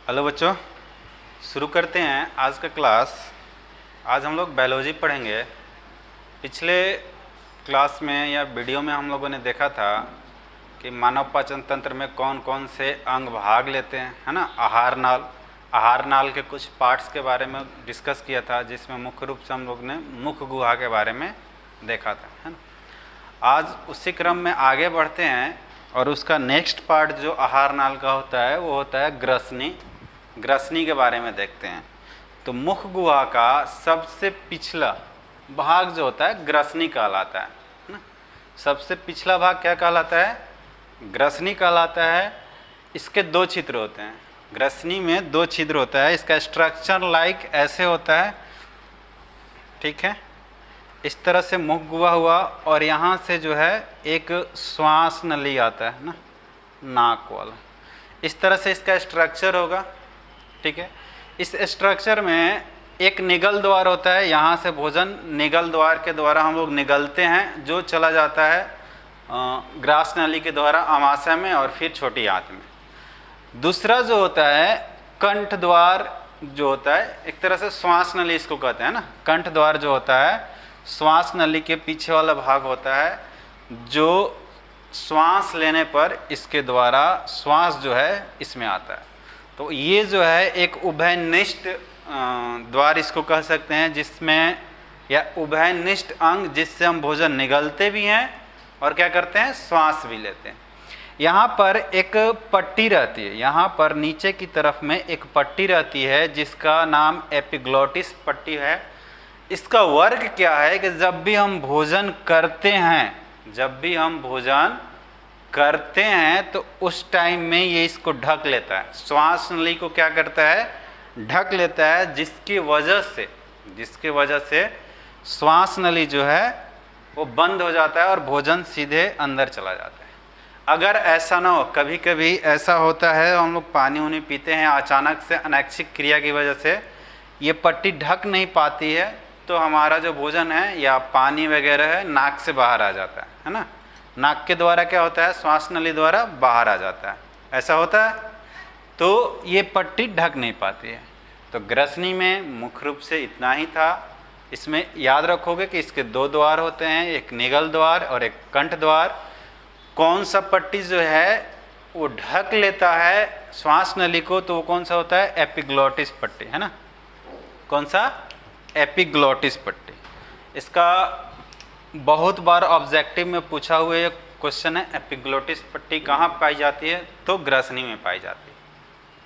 Hello बच्चों, शुरू करते हैं आज का क्लास। आज हम लोग बायोलॉजी पढ़ेंगे। पिछले क्लास में या वीडियो में हम लोगों ने देखा था कि मानव पाचन तंत्र में कौन कौन से अंग भाग लेते हैं, है ना। आहार नाल के कुछ पार्ट्स के बारे में डिस्कस किया था, जिसमें मुख्य रूप से हम लोग ने मुख गुहा के बारे में देखा था, है ना। आज उसी क्रम में आगे बढ़ते हैं और उसका नेक्स्ट पार्ट जो आहार नाल का होता है वो होता है ग्रसनी के बारे में देखते हैं। तो मुख गुहा का सबसे पिछला भाग जो होता है ग्रसनी कहलाता है ना। सबसे पिछला भाग क्या कहलाता है? ग्रसनी कहलाता है। इसके दो छिद्र होते हैं। ग्रसनी में दो छिद्र होता है। इसका स्ट्रक्चर लाइक ऐसे होता है, ठीक है। इस तरह से मुख गुहा हुआ और यहाँ से जो है एक श्वास नली आता है ना, नाक वाला। इस तरह से इसका स्ट्रक्चर होगा, ठीक है। इस स्ट्रक्चर में एक निगल द्वार होता है। यहाँ से भोजन निगल द्वार के द्वारा हम लोग निगलते हैं, जो चला जाता है ग्रास नली के द्वारा आमाशय में और फिर छोटी आंत में। दूसरा जो होता है कंठ द्वार, जो होता है एक तरह से श्वास नली इसको कहते हैं ना। कंठ द्वार जो होता है श्वास नली के पीछे वाला भाग होता है, जो श्वास लेने पर इसके द्वारा श्वास जो है इसमें आता है। तो ये जो है एक उभयनिष्ठ द्वार इसको कह सकते हैं, जिसमें या उभयनिष्ठ अंग जिससे हम भोजन निगलते भी हैं और क्या करते हैं, श्वास भी लेते हैं। यहाँ पर एक पट्टी रहती है, यहाँ पर नीचे की तरफ में एक पट्टी रहती है जिसका नाम एपिग्लोटिस पट्टी है। इसका वर्क क्या है कि जब भी हम भोजन करते हैं तो उस टाइम में ये इसको ढक लेता है। श्वास नली को क्या करता है, ढक लेता है, जिसकी वजह से श्वास नली जो है वो बंद हो जाता है और भोजन सीधे अंदर चला जाता है। अगर ऐसा ना हो, कभी कभी ऐसा होता है, हम लोग पानी उनी पीते हैं, अचानक से अनैच्छिक क्रिया की वजह से ये पट्टी ढक नहीं पाती है, तो हमारा जो भोजन है या पानी वगैरह है नाक से बाहर आ जाता है ना। नाक के द्वारा क्या होता है, श्वास नली द्वारा बाहर आ जाता है। ऐसा होता है, तो ये पट्टी ढक नहीं पाती है। तो ग्रसनी में मुख्य रूप से इतना ही था। इसमें याद रखोगे कि इसके दो द्वार होते हैं, एक निगल द्वार और एक कंठ द्वार। कौन सा पट्टी जो है वो ढक लेता है श्वास नली को, तो वो कौन सा होता है, एपिग्लोटिस पट्टी, है ना। कौन सा, एपिग्लोटिस पट्टी। इसका बहुत बार ऑब्जेक्टिव में पूछा हुआ एक क्वेश्चन है, एपिग्लोटिस पट्टी कहाँ पाई जाती है, तो ग्रसनी में पाई जाती है।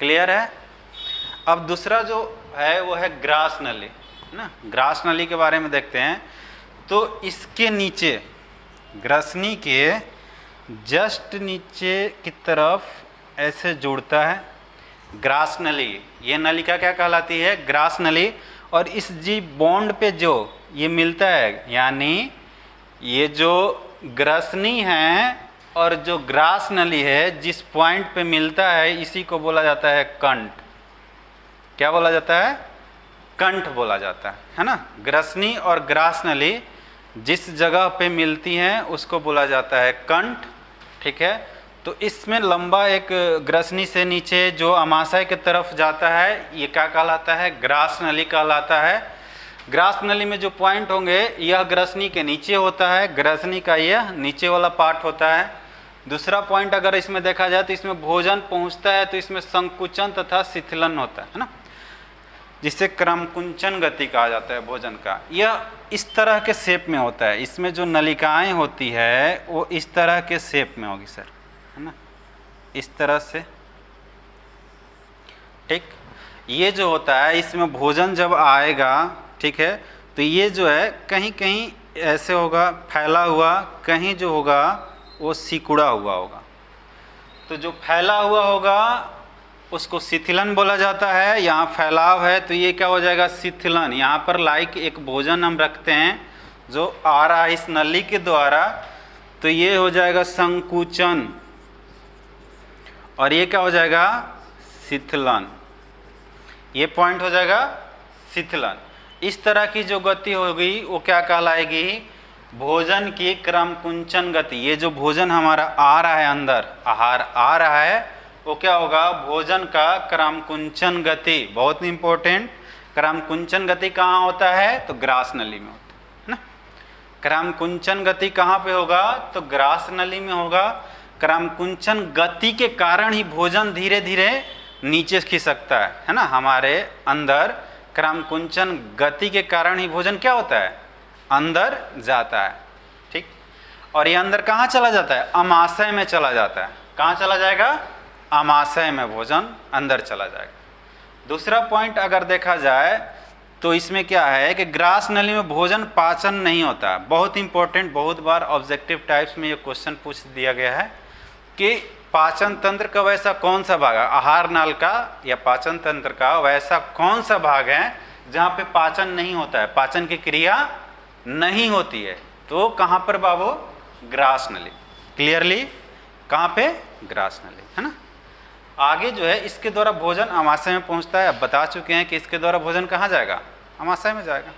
क्लियर है। अब दूसरा जो है वो है ग्रास नली ना। ग्रास नली के बारे में देखते हैं। तो इसके नीचे, ग्रसनी के जस्ट नीचे की तरफ ऐसे जुड़ता है ग्रास नली। ये नलिका क्या कहलाती है, ग्रास नली। और इस जी बॉन्ड पे जो ये मिलता है, यानी ये जो ग्रसनी है और जो ग्रास नली है, जिस पॉइंट पे मिलता है, इसी को बोला जाता है कंठ। क्या बोला जाता है, कंठ बोला जाता है ना। ग्रसनी और ग्रास नली जिस जगह पे मिलती हैं उसको बोला जाता है कंठ, ठीक है। तो इसमें लंबा एक ग्रसनी से नीचे जो आमाशय की तरफ जाता है, ये क्या कहलाता है, ग्रास नली कहलाता है। ग्रास नली में जो पॉइंट होंगे यह ग्रसनी के नीचे होता है, ग्रसनी का यह नीचे वाला पार्ट होता है। दूसरा पॉइंट अगर इसमें देखा जाए तो इसमें भोजन पहुंचता है, तो इसमें संकुचन तथा शिथिलन होता है ना, जिसे क्रमकुंचन गति कहा जाता है भोजन का। यह इस तरह के शेप में होता है। इसमें जो नलिकाएं होती है वो इस तरह के शेप में होगी सर, है ना, इस तरह से, ठीक। ये जो होता है इसमें भोजन जब आएगा, ठीक है, तो ये जो है कहीं कहीं ऐसे होगा फैला हुआ, कहीं जो होगा वो सिकुड़ा हुआ होगा। तो जो फैला हुआ होगा उसको शिथिलन बोला जाता है। यहाँ फैलाव है तो ये क्या हो जाएगा, शिथिलन। यहाँ पर लाइक एक भोजन हम रखते हैं जो आ रहा है इस नली के द्वारा, तो ये हो जाएगा संकुचन और ये क्या हो जाएगा, शिथिलन। ये पॉइंट हो जाएगा शिथिलन। इस तरह की जो गति होगी वो क्या कहलाएगी, भोजन की क्रमकुंचन गति। ये जो भोजन हमारा आ रहा है अंदर, आहार आ रहा है, वो क्या होगा, भोजन का क्रमकुंचन गति। बहुत इंपॉर्टेंट, क्रमकुंचन गति कहाँ होता है, तो ग्रास नली में होता है ना। क्रमकुंचन गति कहाँ पे होगा, तो ग्रास नली में होगा। क्रमकुंचन गति के कारण ही भोजन धीरे धीरे नीचे खिसकता है ना। हमारे अंदर क्रमकुंचन गति के कारण ही भोजन क्या होता है, अंदर जाता है। ठीक, और ये अंदर कहाँ चला जाता है, अमाशय में चला जाता है। कहाँ चला जाएगा, अमाशय में भोजन अंदर चला जाएगा। दूसरा पॉइंट अगर देखा जाए तो इसमें क्या है कि ग्रास नली में भोजन पाचन नहीं होता। बहुत इंपॉर्टेंट, बहुत बार ऑब्जेक्टिव टाइप्स में ये क्वेश्चन पूछ दिया गया है कि पाचन तंत्र का वैसा कौन सा भाग है, आहार नाल का या पाचन तंत्र का वैसा कौन सा भाग है जहाँ पे पाचन नहीं होता है, पाचन की क्रिया नहीं होती है। तो कहाँ पर बाबू, ग्रास नली। क्लियरली कहाँ पे, ग्रास नली, है ना। आगे जो है इसके द्वारा भोजन अमाशय में पहुँचता है। अब बता चुके हैं कि इसके द्वारा भोजन कहाँ जाएगा, अमाशय में जाएगा।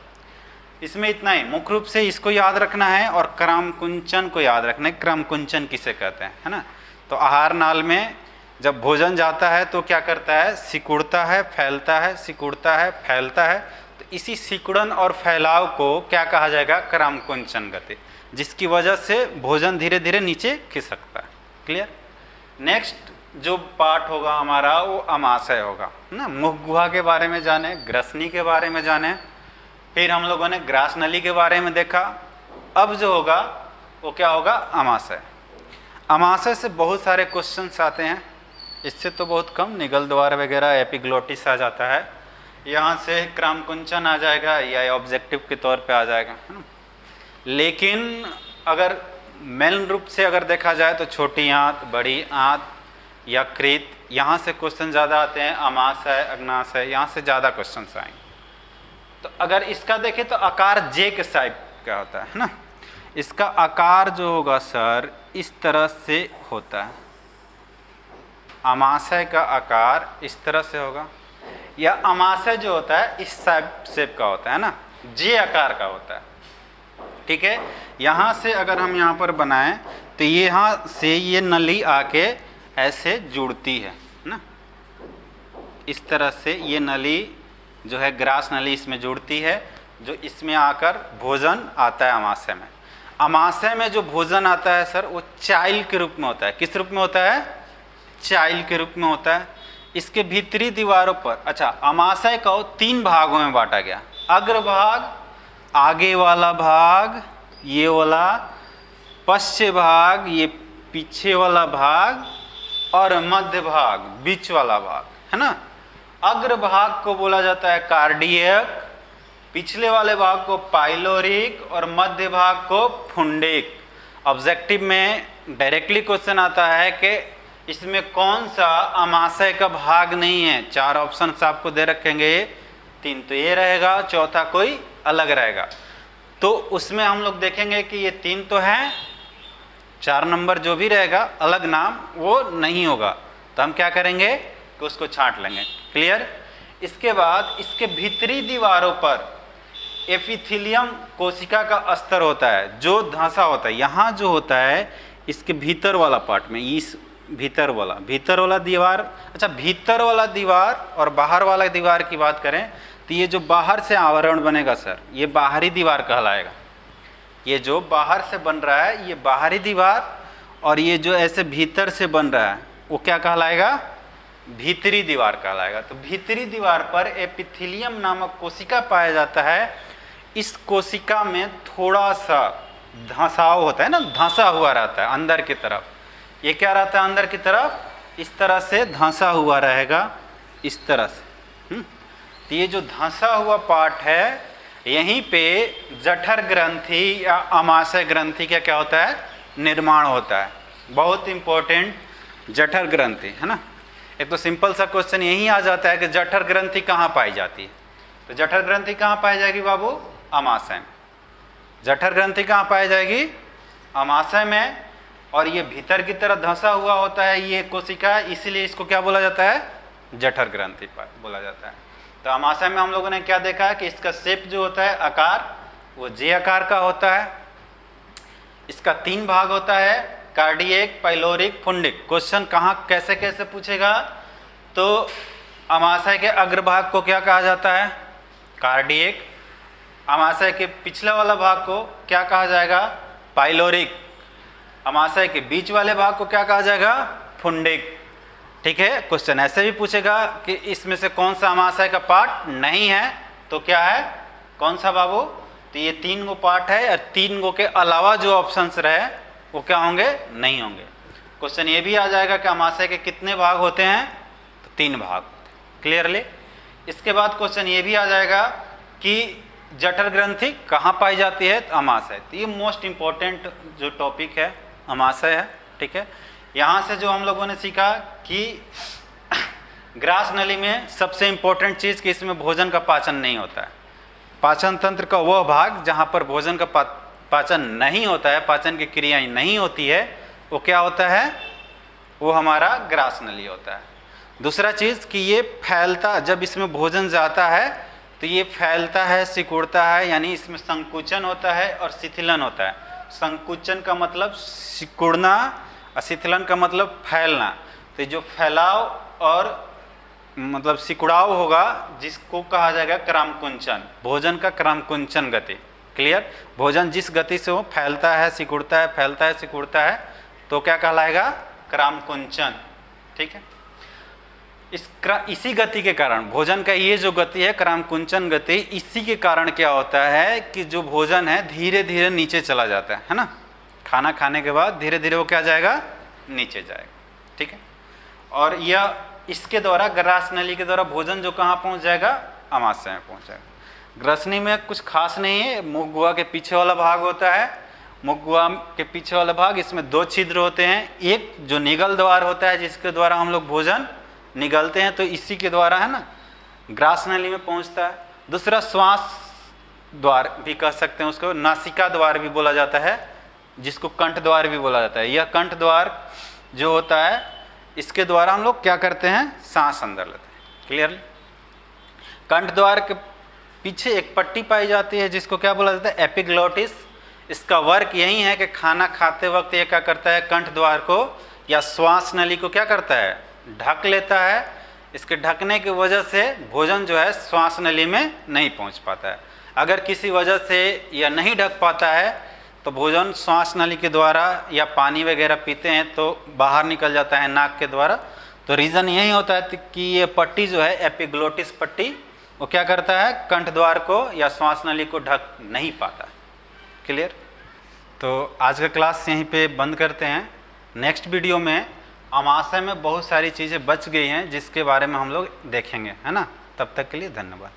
इसमें इतना ही मुख्य रूप से इसको याद रखना है और क्रमकुंचन को याद रखना है। क्रमकुंचन किसे कहते हैं, है ना। तो आहार नाल में जब भोजन जाता है तो क्या करता है, सिकुड़ता है, फैलता है, सिकुड़ता है, फैलता है। तो इसी सिकुड़न और फैलाव को क्या कहा जाएगा, क्रमकुंचन गति, जिसकी वजह से भोजन धीरे धीरे नीचे खिसकता है। क्लियर। नेक्स्ट जो पार्ट होगा हमारा वो अमाशय होगा ना। मुख गुहा के बारे में जाने, ग्रसनी के बारे में जाने, फिर हम लोगों ने ग्रास नली के बारे में देखा। अब जो होगा वो क्या होगा, अमाशय। अमाशय से बहुत सारे क्वेश्चंस आते हैं, इससे तो बहुत कम, निगल द्वार वगैरह, एपिग्लोटिस आ जाता है, यहाँ से क्रमकुंचन आ जाएगा या ऑब्जेक्टिव के तौर पे आ जाएगा, है ना। लेकिन अगर मेन रूप से अगर देखा जाए तो छोटी आंत, बड़ी आंत, यकृत, यहाँ से क्वेश्चन ज़्यादा आते हैं। अमाशय, अग्नाशय, यहाँ से ज़्यादा क्वेश्चन आएंगे। तो अगर इसका देखें तो आकार जे के साइड का होता है ना। इसका आकार जो होगा सर इस तरह से होता है। अमाशय का आकार इस तरह से होगा, या अमाशय जो होता है इस शेप का होता है ना, जे आकार का होता है। ठीक है, यहाँ से अगर हम यहाँ पर बनाएं तो ये यहाँ से ये नली आके ऐसे जुड़ती है ना, इस तरह से ये नली जो है ग्रास नली इसमें जुड़ती है, जो इसमें आकर भोजन आता है अमाशय में। अमाशय में जो भोजन आता है सर वो चाइल के रूप में होता है। किस रूप में होता है, चाइल के रूप में होता है। इसके भीतरी दीवारों पर, अच्छा, अमाशय को 3 भागों में बांटा गया। अग्रभाग, आगे वाला भाग ये वाला, पश्च भाग ये पीछे वाला भाग, और मध्य भाग बीच वाला भाग, है ना। अग्रभाग को बोला जाता है कार्डियक, पिछले वाले भाग को पाइलोरिक और मध्य भाग को फुंडिक। ऑब्जेक्टिव में डायरेक्टली क्वेश्चन आता है कि इसमें कौन सा अमाशय का भाग नहीं है। 4 ऑप्शन आपको दे रखेंगे, 3 तो ये रहेगा, चौथा कोई अलग रहेगा। तो उसमें हम लोग देखेंगे कि ये 3 तो हैं, 4 नंबर जो भी रहेगा अलग नाम वो नहीं होगा, तो हम क्या करेंगे कि उसको छांट लेंगे। क्लियर। इसके बाद इसके भीतरी दीवारों पर एपिथेलियम कोशिका का स्तर होता है, जो धंसा होता है। यहाँ जो होता है इसके भीतर वाला पार्ट में, इस भीतर वाला दीवार, अच्छा, भीतर वाला दीवार और बाहर वाला दीवार की बात करें तो ये जो बाहर से आवरण बनेगा सर, ये बाहरी दीवार कहलाएगा। ये जो बाहर से बन रहा है ये बाहरी दीवार, और ये जो ऐसे भीतर से बन रहा है वो क्या कहलाएगा, भीतरी दीवार कहलाएगा। तो भीतरी दीवार पर एपिथेलियम नामक कोशिका पाया जाता है। इस कोशिका में थोड़ा सा धंसाव होता है ना, धंसा हुआ रहता है अंदर की तरफ। ये क्या रहता है अंदर की तरफ, इस तरह से धंसा हुआ रहेगा, इस तरह से। तो ये जो धंसा हुआ पार्ट है, यहीं पे जठर ग्रंथि या अमाशय ग्रंथि का क्या होता है, निर्माण होता है। बहुत इंपॉर्टेंट, जठर ग्रंथि, है ना। एक तो सिंपल सा क्वेश्चन यही आ जाता है कि जठर ग्रंथि कहाँ पाई जाती है। तो जठर ग्रंथि कहाँ पाई जाएगी बाबू, अमाशय में। जठर ग्रंथि कहाँ पाई जाएगी, अमाशय में। और ये भीतर की तरह धंसा हुआ होता है ये कोशिका, इसीलिए इसको क्या बोला जाता है, जठर ग्रंथि बोला जाता है। तो अमाशय में हम लोगों ने क्या देखा है कि इसका शेप जो होता है, आकार, वो जे आकार का होता है। इसका 3 भाग होता है, कार्डियक, पाइलोरिक, फुंडिक। क्वेश्चन कहाँ कैसे कैसे पूछेगा, तो अमाशय के अग्रभाग को क्या कहा जाता है, कार्डियक। अमाशय के पिछला वाला भाग को क्या कहा जाएगा, पाइलोरिक। अमाशय के बीच वाले भाग को क्या कहा जाएगा, फुंडिक। ठीक है, क्वेश्चन ऐसे भी पूछेगा कि इसमें से कौन सा अमाशय का पार्ट नहीं है, तो क्या है, कौन सा बाबू, तो ये 3 गो पार्ट है और 3 गो के अलावा जो ऑप्शंस रहे वो क्या होंगे, नहीं होंगे। क्वेश्चन ये भी आ जाएगा कि अमाशय के कितने भाग होते हैं, तो 3 भाग। क्लियरली। इसके बाद क्वेश्चन ये भी आ जाएगा कि जठर ग्रंथि कहाँ पाई जाती है, तो अमाशय। तो ये मोस्ट इंपॉर्टेंट जो टॉपिक है अमाशय है। ठीक है, यहाँ से जो हम लोगों ने सीखा कि ग्रास नली में सबसे इंपॉर्टेंट चीज़ कि इसमें भोजन का पाचन नहीं होता है। पाचन तंत्र का वह भाग जहाँ पर भोजन का पाचन नहीं होता है, पाचन की क्रियाएं नहीं होती है, वो क्या होता है, वो हमारा ग्रास नली होता है। दूसरा चीज़ कि ये फैलता, जब इसमें भोजन जाता है तो ये फैलता है, सिकुड़ता है, यानी इसमें संकुचन होता है और शिथिलन होता है। संकुचन का मतलब सिकुड़ना और शिथिलन का मतलब फैलना। तो जो फैलाव और मतलब सिकुड़ाव होगा जिसको कहा जाएगा क्रमकुंचन, भोजन का क्रमकुंचन गति। क्लियर। भोजन जिस गति से वो फैलता है, सिकुड़ता है, फैलता है, सिकुड़ता है, तो क्या कहलाएगा, क्रमकुंचन। ठीक है, इसी गति के कारण, भोजन का ये जो गति है क्रमकुंचन गति, इसी के कारण क्या होता है कि जो भोजन है धीरे धीरे नीचे चला जाता है ना। खाना खाने के बाद धीरे धीरे वो क्या जाएगा, नीचे जाएगा। ठीक है, और यह इसके द्वारा ग्रास नली के द्वारा भोजन जो कहाँ पहुँच जाएगा, अमाशय में पहुँच जाएगा। ग्रसनी में कुछ खास नहीं है, मुख गुहा के पीछे वाला भाग होता है। मुख गुहा के पीछे वाला भाग, इसमें 2 छिद्र होते हैं। एक जो निगल द्वार होता है जिसके द्वारा हम लोग भोजन निगलते हैं, तो इसी के द्वारा है ना ग्रास नली में पहुंचता है। दूसरा श्वास द्वार भी कह सकते हैं उसको, नासिका द्वार भी बोला जाता है, जिसको कंठ द्वार भी बोला जाता है। यह कंठ द्वार जो होता है इसके द्वारा हम लोग क्या करते हैं, सांस अंदर लेते हैं। क्लियरली। कंठ द्वार के पीछे एक पट्टी पाई जाती है जिसको क्या बोला जाता है, एपिग्लोटिस। इसका वर्क यही है कि खाना खाते वक्त ये क्या करता है, कंठ द्वार को या श्वास नली को क्या करता है, ढक लेता है। इसके ढकने की वजह से भोजन जो है श्वास नली में नहीं पहुंच पाता है। अगर किसी वजह से यह नहीं ढक पाता है तो भोजन श्वास नली के द्वारा या पानी वगैरह पीते हैं तो बाहर निकल जाता है नाक के द्वारा। तो रीज़न यही होता है कि ये पट्टी जो है एपिग्लोटिस पट्टी, वो क्या करता है, कंठ द्वार को या श्वास नली को ढक नहीं पाता। क्लियर। तो आज का क्लास यहीं पे बंद करते हैं। नेक्स्ट वीडियो में अमाशय में बहुत सारी चीज़ें बच गई हैं जिसके बारे में हम लोग देखेंगे, है ना। तब तक के लिए धन्यवाद।